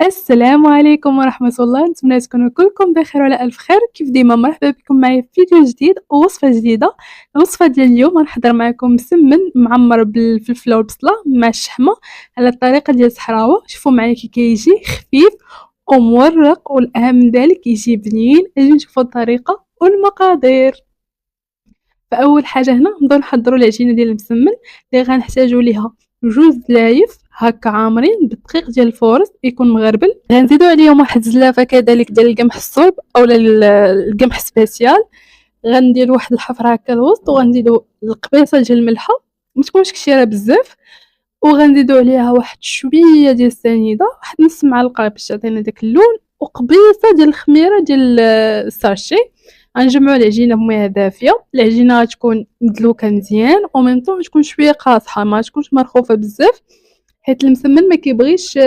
السلام عليكم ورحمة الله، نتمنى تكونوا كلكم بخير وعلى ألف خير. كيف ديما مرحبا بكم معايا في فيديو جديد ووصفة جديدة. الوصفة ديال اليوم غنحضر معكم مسمن معمر بالفلفلة والبصلة مع الشحمة على الطريقة ديال الصحراوة. شوفوا معايا كي كيجي خفيف ومورق، والأهم من ذلك يجي بنين. اجي نشوفوا الطريقة والمقادير. فأول حاجة هنا نبداو نحضروا العجينة ديال المسمن اللي غنحتاجوا ليها جوج دلايف هكا عامرين بالدقيق ديال الفورص يكون مغربل. غنزيدوا عليهم واحد الزلافه كذلك ديال القمح الصلب اولا القمح سبيسيال. غندير واحد الحفره هكا الوسط، وغنزيدوا القبيصه ديال الملحه ما تكونش كثيره بزاف، وغنزيدوا عليها واحد شويه ديال السنيده، واحد نص معلقه باش تعطينا داك اللون، وقبيصه ديال الخميره ديال الساشي. غنجمعوا العجينه بميه دافيه. العجينه تكون مدلوكه مزيان وميم طون تكون شويه قاصحه، ما تكونش مرخوفه بزاف، حيت المسمن ما كيبغيش